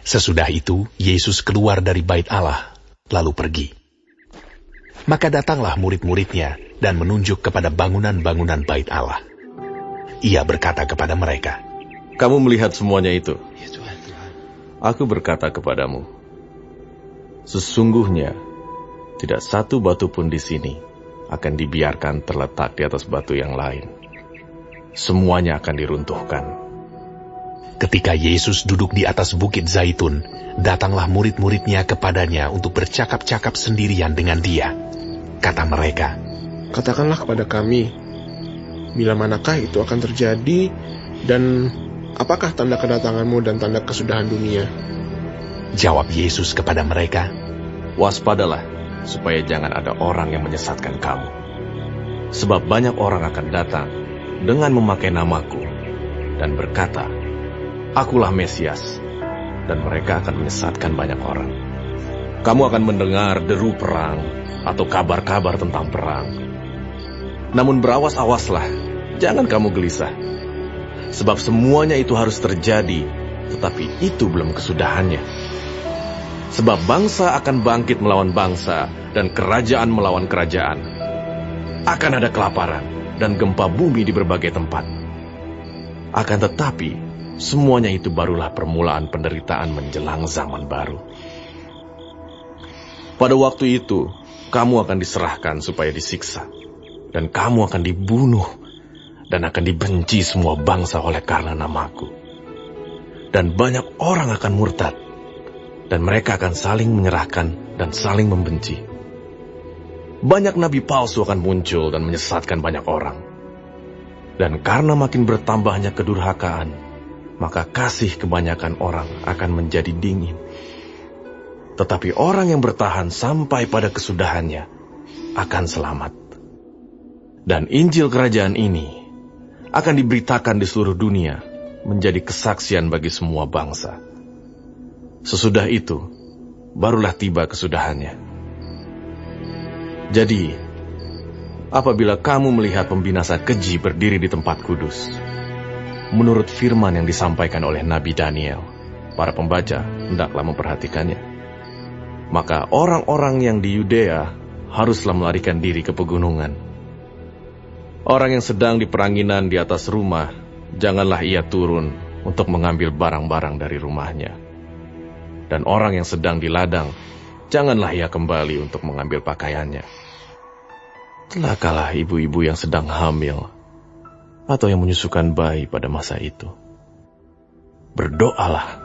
Sesudah itu, Yesus keluar dari bait Allah, lalu pergi. Maka datanglah murid-muridnya dan menunjuk kepada bangunan-bangunan bait Allah. Ia berkata kepada mereka, "Kamu melihat semuanya itu? Aku berkata kepadamu, sesungguhnya tidak satu batu pun di sini akan dibiarkan terletak di atas batu yang lain. Semuanya akan diruntuhkan." Ketika Yesus duduk di atas bukit Zaitun, datanglah murid-muridnya kepadanya untuk bercakap-cakap sendirian dengan dia. Kata mereka, "Katakanlah kepada kami, bila manakah itu akan terjadi, dan apakah tanda kedatanganmu dan tanda kesudahan dunia?" Jawab Yesus kepada mereka, "Waspadalah, supaya jangan ada orang yang menyesatkan kamu. Sebab banyak orang akan datang dengan memakai namaku dan berkata, 'Akulah Mesias,' dan mereka akan menyesatkan banyak orang. Kamu akan mendengar deru perang atau kabar-kabar tentang perang. Namun berawas-awaslah, jangan kamu gelisah. Sebab semuanya itu harus terjadi, tetapi itu belum kesudahannya. Sebab bangsa akan bangkit melawan bangsa, dan kerajaan melawan kerajaan. Akan ada kelaparan dan gempa bumi di berbagai tempat. Akan tetapi, semuanya itu barulah permulaan penderitaan menjelang zaman baru. Pada waktu itu, kamu akan diserahkan supaya disiksa, dan kamu akan dibunuh, dan akan dibenci semua bangsa oleh karena namaku. Dan banyak orang akan murtad, dan mereka akan saling menyerahkan dan saling membenci. Banyak nabi palsu akan muncul dan menyesatkan banyak orang. Dan karena makin bertambahnya kedurhakaan, maka kasih kebanyakan orang akan menjadi dingin. Tetapi orang yang bertahan sampai pada kesudahannya akan selamat. Dan Injil kerajaan ini akan diberitakan di seluruh dunia menjadi kesaksian bagi semua bangsa. Sesudah itu, barulah tiba kesudahannya. Jadi, apabila kamu melihat pembinasa keji berdiri di tempat kudus, menurut firman yang disampaikan oleh Nabi Daniel, para pembaca hendaklah memperhatikannya. Maka orang-orang yang di Yudea haruslah melarikan diri ke pegunungan. Orang yang sedang di peranginan di atas rumah, janganlah ia turun untuk mengambil barang-barang dari rumahnya. Dan orang yang sedang di ladang, janganlah ia kembali untuk mengambil pakaiannya. Celakalah ibu-ibu yang sedang hamil atau yang menyusukan bayi pada masa itu. Berdoalah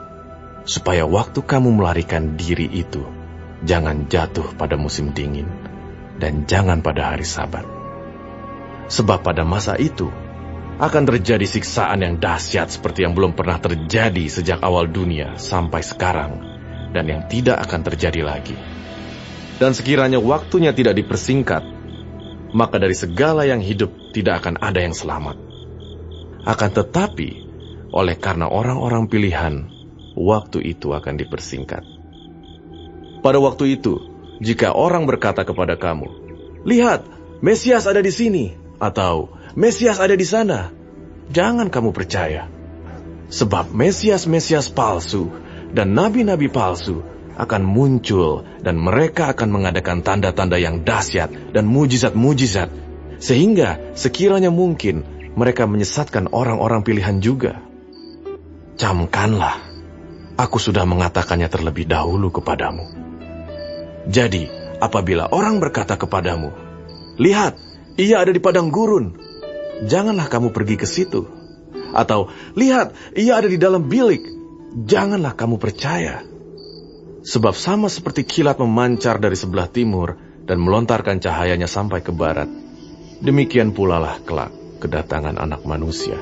supaya waktu kamu melarikan diri itu jangan jatuh pada musim dingin dan jangan pada hari Sabat. Sebab pada masa itu akan terjadi siksaan yang dahsyat seperti yang belum pernah terjadi sejak awal dunia sampai sekarang, dan yang tidak akan terjadi lagi. Dan sekiranya waktunya tidak dipersingkat, maka dari segala yang hidup tidak akan ada yang selamat. Akan tetapi, oleh karena orang-orang pilihan, waktu itu akan dipersingkat. Pada waktu itu, jika orang berkata kepada kamu, "Lihat, Mesias ada di sini," atau "Mesias ada di sana," jangan kamu percaya. Sebab Mesias-Mesias palsu dan nabi-nabi palsu akan muncul, dan mereka akan mengadakan tanda-tanda yang dahsyat dan mujizat-mujizat, sehingga sekiranya mungkin mereka menyesatkan orang-orang pilihan juga. Camkanlah, aku sudah mengatakannya terlebih dahulu kepadamu. Jadi, apabila orang berkata kepadamu, "Lihat, ia ada di padang gurun," janganlah kamu pergi ke situ. Atau, "Lihat, ia ada di dalam bilik," janganlah kamu percaya. Sebab sama seperti kilat memancar dari sebelah timur dan melontarkan cahayanya sampai ke barat, demikian pula lah kelak kedatangan Anak Manusia.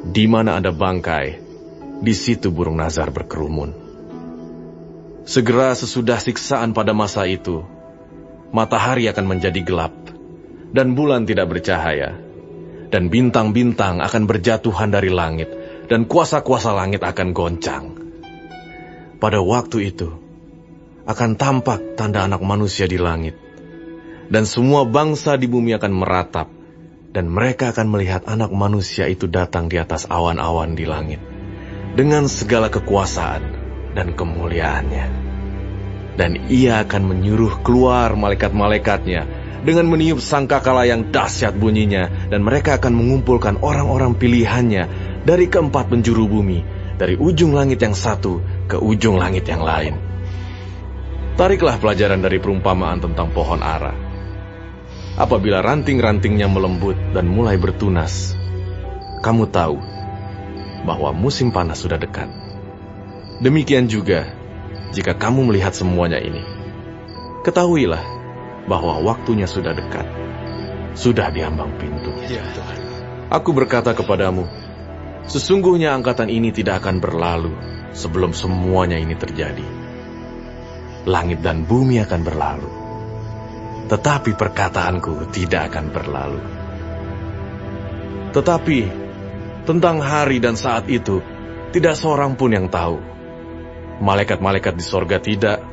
Di mana ada bangkai, di situ burung nazar berkerumun. Segera sesudah siksaan pada masa itu, matahari akan menjadi gelap, dan bulan tidak bercahaya, dan bintang-bintang akan berjatuhan dari langit, dan kuasa-kuasa langit akan goncang. Pada waktu itu, akan tampak tanda Anak Manusia di langit, dan semua bangsa di bumi akan meratap, dan mereka akan melihat Anak Manusia itu datang di atas awan-awan di langit, dengan segala kekuasaan dan kemuliaannya. Dan ia akan menyuruh keluar malaikat-malaikatnya dengan meniup sangkakala yang dahsyat bunyinya, dan mereka akan mengumpulkan orang-orang pilihannya dari keempat penjuru bumi, dari ujung langit yang satu ke ujung langit yang lain. Tariklah pelajaran dari perumpamaan tentang pohon ara. Apabila ranting-rantingnya melembut dan mulai bertunas, kamu tahu bahwa musim panas sudah dekat. Demikian juga, jika kamu melihat semuanya ini, ketahuilah bahwa waktunya sudah dekat, sudah di ambang pintu. Ya, Tuhan. Aku berkata kepadamu, sesungguhnya angkatan ini tidak akan berlalu sebelum semuanya ini terjadi. Langit dan bumi akan berlalu, tetapi perkataanku tidak akan berlalu. Tetapi tentang hari dan saat itu, tidak seorang pun yang tahu. Malaikat-malaikat di sorga tidak,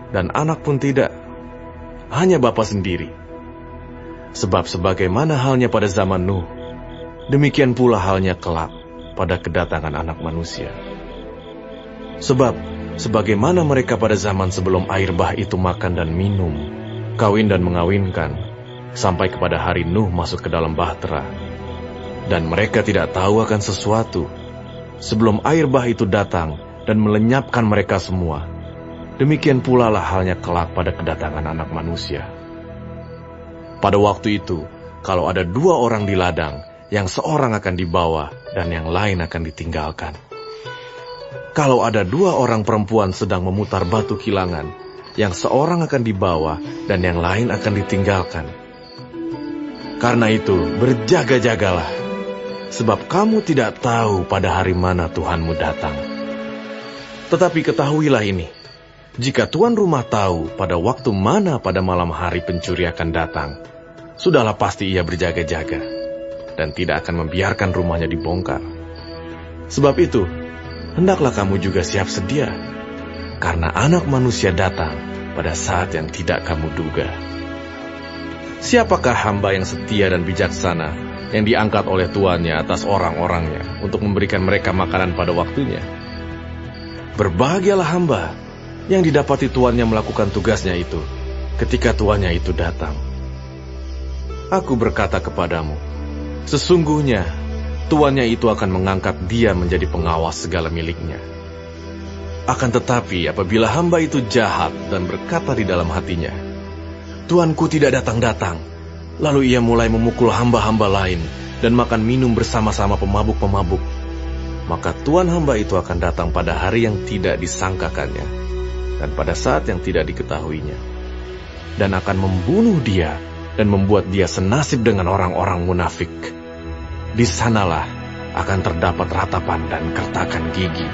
dan anak pun tidak, hanya Bapa sendiri. Sebab sebagaimana halnya pada zaman Nuh, demikian pula halnya kelak pada kedatangan anak manusia. Sebab sebagaimana mereka pada zaman sebelum air bah itu makan dan minum, kawin dan mengawinkan, sampai kepada hari Nuh masuk ke dalam bahtera, dan mereka tidak tahu akan sesuatu, sebelum air bah itu datang dan melenyapkan mereka semua, demikian pula lah halnya kelak pada kedatangan anak manusia. Pada waktu itu, kalau ada dua orang di ladang, yang seorang akan dibawa dan yang lain akan ditinggalkan. Kalau ada dua orang perempuan sedang memutar batu kilangan, yang seorang akan dibawa dan yang lain akan ditinggalkan. Karena itu, berjaga-jagalah, sebab kamu tidak tahu pada hari mana Tuhanmu datang. Tetapi ketahuilah ini, jika tuan rumah tahu pada waktu mana pada malam hari pencuri akan datang, sudahlah pasti ia berjaga-jaga, dan tidak akan membiarkan rumahnya dibongkar. Sebab itu, hendaklah kamu juga siap sedia, karena anak manusia datang pada saat yang tidak kamu duga. Siapakah hamba yang setia dan bijaksana, yang diangkat oleh tuannya atas orang-orangnya, untuk memberikan mereka makanan pada waktunya? Berbahagialah hamba, yang didapati tuannya melakukan tugasnya itu, ketika tuannya itu datang. Aku berkata kepadamu, sesungguhnya tuannya itu akan mengangkat dia menjadi pengawas segala miliknya. Akan tetapi apabila hamba itu jahat dan berkata di dalam hatinya, Tuanku tidak datang-datang, lalu ia mulai memukul hamba-hamba lain dan makan minum bersama-sama pemabuk-pemabuk, maka tuan hamba itu akan datang pada hari yang tidak disangkakannya dan pada saat yang tidak diketahuinya, dan akan membunuh dia dan membuat dia senasib dengan orang-orang munafik. Di sanalah akan terdapat ratapan dan kertakan gigi.